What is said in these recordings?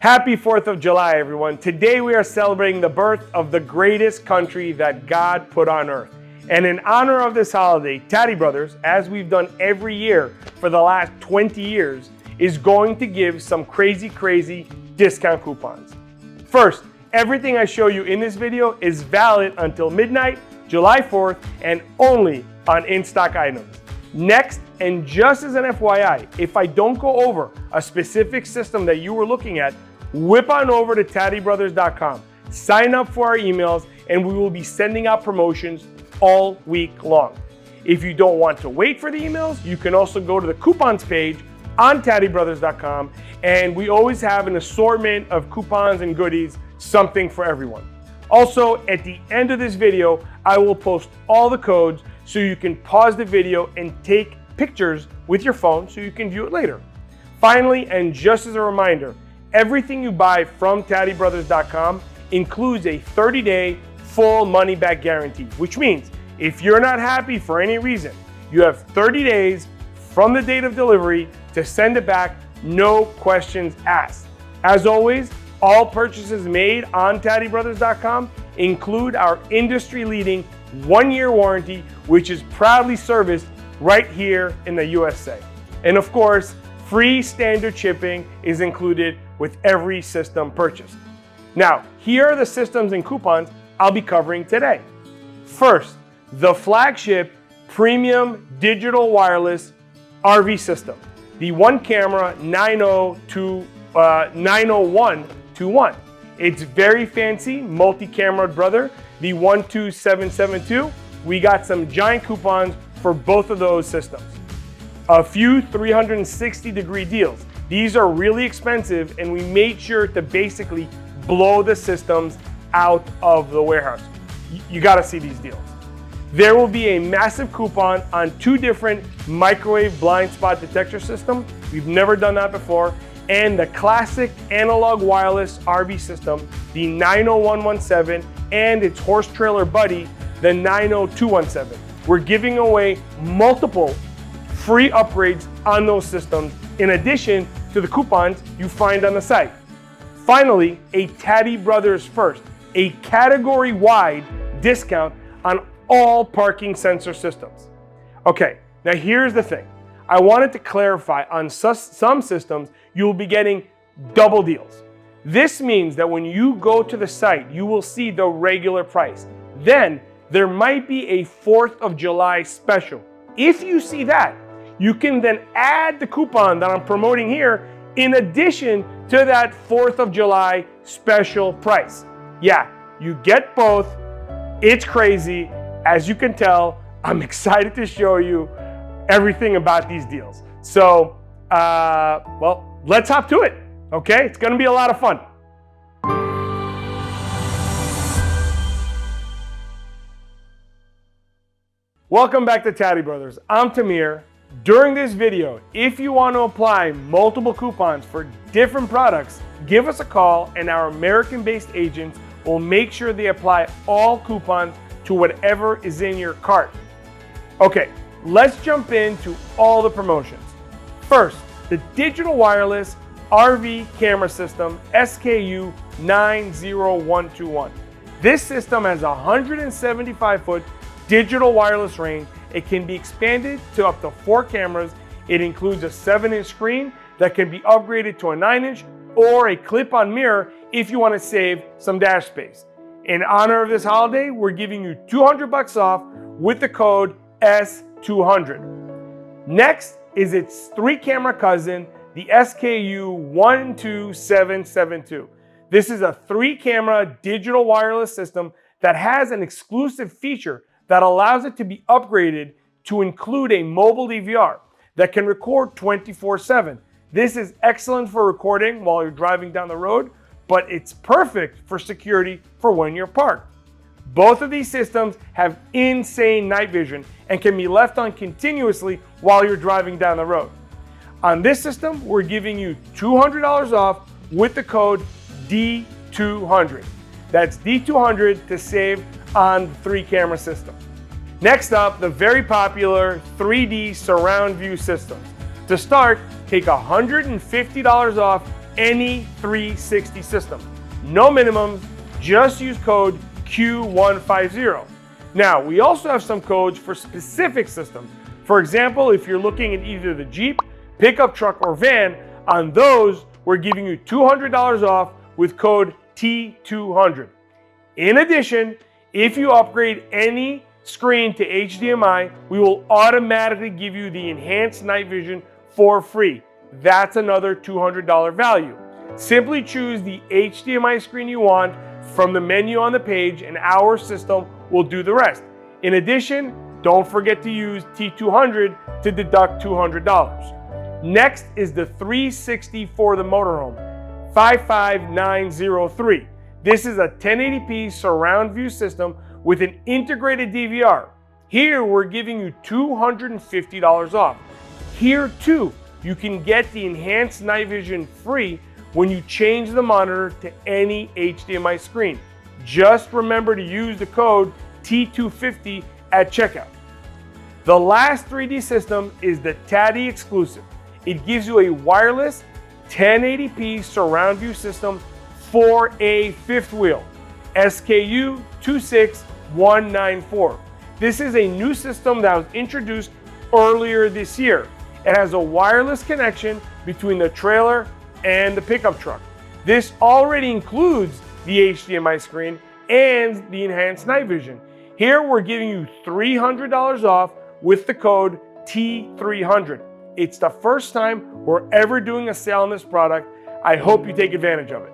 Happy 4th of July, everyone. Today we are celebrating the birth of the greatest country that God put on earth. And in honor of this holiday, TadiBrothers, as we've done every year for the last 20 years, is going to give some crazy discount coupons. First, everything I show you in this video is valid until midnight, July 4th, and only on in-stock items. Next, and just as an FYI, if I don't go over a specific system that you were looking at, whip on over to TadiBrothers.com, sign up for our emails, and we will be sending out promotions all week long. If you don't want to wait for the emails, you can also go to the coupons page on TadiBrothers.com, and we always have an assortment of coupons and goodies, something for everyone. Also, at the end of this video, I will post all the codes so you can pause the video and take pictures with your phone so you can view it later. Finally, and just as a reminder, everything you buy from TadiBrothers.com includes a 30-day full money-back guarantee, which means if you're not happy for any reason, you have 30 days from the date of delivery to send it back, no questions asked. As always, all purchases made on TadiBrothers.com include our industry-leading 1-year warranty, which is proudly serviced right here in the USA. And of course, free standard shipping is included with every system purchased. Now, here are the systems and coupons I'll be covering today. First, the flagship premium digital wireless RV system, the one camera 90121. It's very fancy, multi-camera brother, the 12772. We got some giant coupons for both of those systems. A few 360-degree deals. These are really expensive, and we made sure to basically blow the systems out of the warehouse. You gotta see these deals. There will be a massive coupon on 2 different microwave blind spot detector systems. We've never done that before. And the classic analog wireless RV system, the 90117, and its horse trailer buddy, the 90217. We're giving away multiple free upgrades on those systems, in addition to the coupons you find on the site. Finally, a TadiBrothers first, a category-wide discount on all parking sensor systems. Okay, now here's the thing. I wanted to clarify, on some systems, you'll be getting double deals. This means that when you go to the site, you will see the regular price. Then there might be a 4th of July special. If you see that, you can then add the coupon that I'm promoting here in addition to that 4th of July special price. Yeah, you get both. It's crazy. As you can tell, I'm excited to show you everything about these deals. So, well, let's hop to it, okay? It's gonna be a lot of fun. Welcome back to TadiBrothers. I'm Tamir. During this video, if you want to apply multiple coupons for different products, give us a call and our American-based agents will make sure they apply all coupons to whatever is in your cart. Okay, let's jump into all the promotions. First, the digital wireless RV camera system, SKU90121. This system has a 175-foot digital wireless range. It can be expanded to up to 4 cameras. It includes a 7-inch screen that can be upgraded to a 9-inch or a clip-on mirror if you want to save some dash space. In honor of this holiday, we're giving you $200 off with the code S200. Next is its 3-camera cousin, the SKU90117 This is a 3-camera digital wireless system that has an exclusive feature that allows it to be upgraded to include a mobile DVR that can record 24/7. This is excellent for recording while you're driving down the road, but it's perfect for security for when you're parked. Both of these systems have insane night vision and can be left on continuously while you're driving down the road. On this system, we're giving you $200 off with the code D200. That's D200 to save on the 3-camera system. Next up, the very popular 3D surround view systems. To start, take $150 off any 360 system. No minimums, just use code Q150. Now, we also have some codes for specific systems. For example, if you're looking at either the Jeep, pickup truck, or van, on those, we're giving you $200 off with code T200. In addition, if you upgrade any screen to HDMI, we will automatically give you the enhanced night vision for free. That's another $200 value. Simply choose the HDMI screen you want from the menu on the page and our system will do the rest. In addition, don't forget to use T200 to deduct $200. Next is the 360 for the Motorhome, 55903. This is a 1080p surround view system with an integrated DVR. Here we're giving you $250 off. Here too, you can get the enhanced night vision free when you change the monitor to any HDMI screen. Just remember to use the code T250 at checkout. The last 3D system is the Tadi exclusive. It gives you a wireless 1080p surround view system for a fifth wheel, SKU90117. This is a new system that was introduced earlier this year. It has a wireless connection between the trailer and the pickup truck. This already includes the HDMI screen and the enhanced night vision. Here we're giving you $300 off with the code T300. It's the first time we're ever doing a sale on this product. I hope you take advantage of it.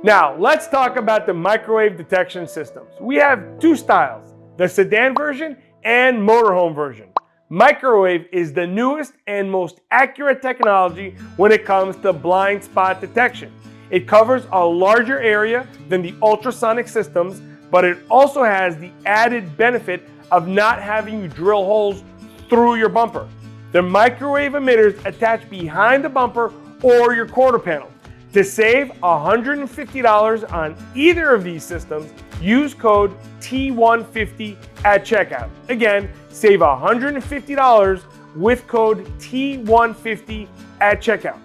Now, let's talk about the microwave detection systems. We have two styles, the sedan version and motorhome version. Microwave is the newest and most accurate technology when it comes to blind spot detection. It covers a larger area than the ultrasonic systems, but it also has the added benefit of not having you drill holes through your bumper. The microwave emitters attach behind the bumper or your quarter panel. To save $150 on either of these systems, use code T150 at checkout. Again, save $150 with code T150 at checkout.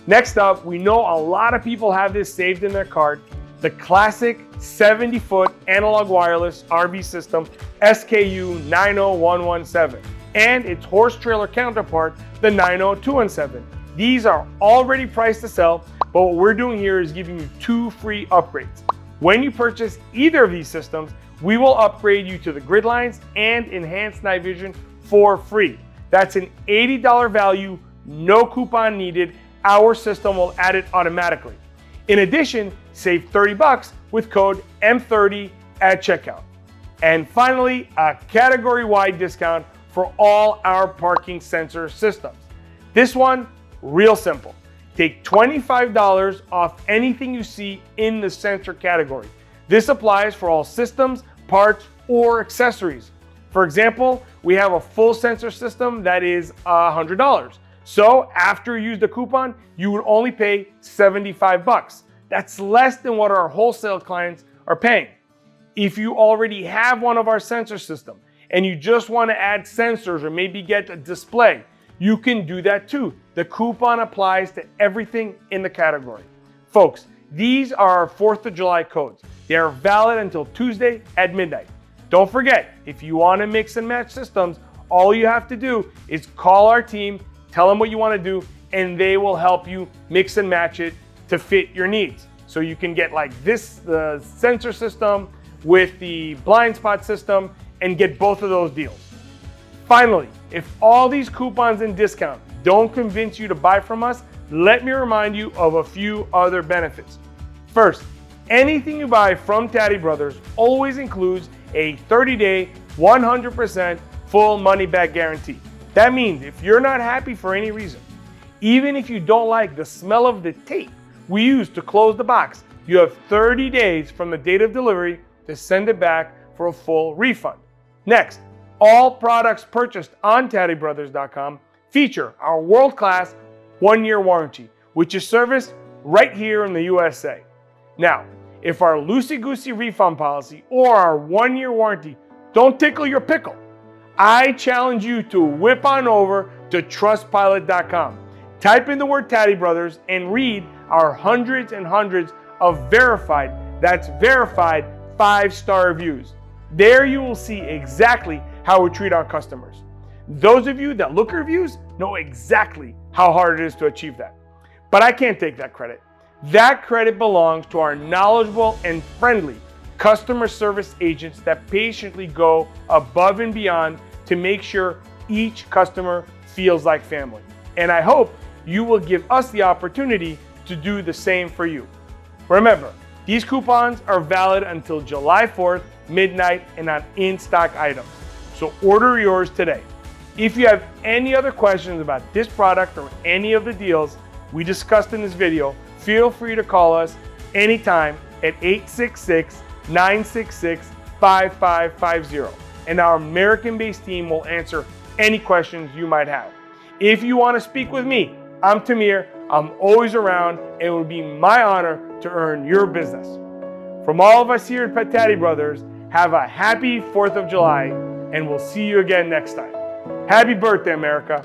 Next up, we know a lot of people have this saved in their cart, the classic 70-foot analog wireless RV system, SKU90117, and its horse trailer counterpart, the 90217. These are already priced to sell, but what we're doing here is giving you 2 free upgrades. When you purchase either of these systems, we will upgrade you to the Gridlines and Enhanced Night Vision for free. That's an $80 value, no coupon needed. Our system will add it automatically. In addition, save $30 with code M30 at checkout. And finally, a category-wide discount for all our parking sensor systems. This one, real simple. Take $25 off anything you see in the sensor category. This applies for all systems, parts, or accessories. For example, we have a full sensor system that is $100. So after you use the coupon, you would only pay $75. That's less than what our wholesale clients are paying. If you already have one of our sensor systems and you just want to add sensors or maybe get a display, you can do that too. The coupon applies to everything in the category. Folks, these are our 4th of July codes. They are valid until Tuesday at midnight. Don't forget, if you want to mix and match systems, all you have to do is call our team, tell them what you want to do, and they will help you mix and match it to fit your needs. So you can get like this, the sensor system with the blind spot system, and get both of those deals. Finally, if all these coupons and discounts don't convince you to buy from us, let me remind you of a few other benefits. First, anything you buy from TadiBrothers always includes a 30-day, 100% full money-back guarantee. That means if you're not happy for any reason, even if you don't like the smell of the tape we use to close the box, you have 30 days from the date of delivery to send it back for a full refund. Next, all products purchased on TadiBrothers.com feature our world-class 1-year warranty, which is serviced right here in the USA. Now, if our loosey-goosey refund policy or our 1-year warranty don't tickle your pickle, I challenge you to whip on over to Trustpilot.com. Type in the word TadiBrothers and read our hundreds and hundreds of verified, that's verified 5-star reviews. There you will see exactly how we treat our customers. Those of you that look at reviews know exactly how hard it is to achieve that. But I can't take that credit. That credit belongs to our knowledgeable and friendly customer service agents that patiently go above and beyond to make sure each customer feels like family. And I hope you will give us the opportunity to do the same for you. Remember, these coupons are valid until July 4th, midnight, and on in-stock items. So order yours today. If you have any other questions about this product or any of the deals we discussed in this video, feel free to call us anytime at 866-966-5550. And our American-based team will answer any questions you might have. If you want to speak with me, I'm Tamir. I'm always around, and it would be my honor to earn your business. From all of us here at Taddy Brothers, have a happy 4th of July, and we'll see you again next time. Happy birthday, America.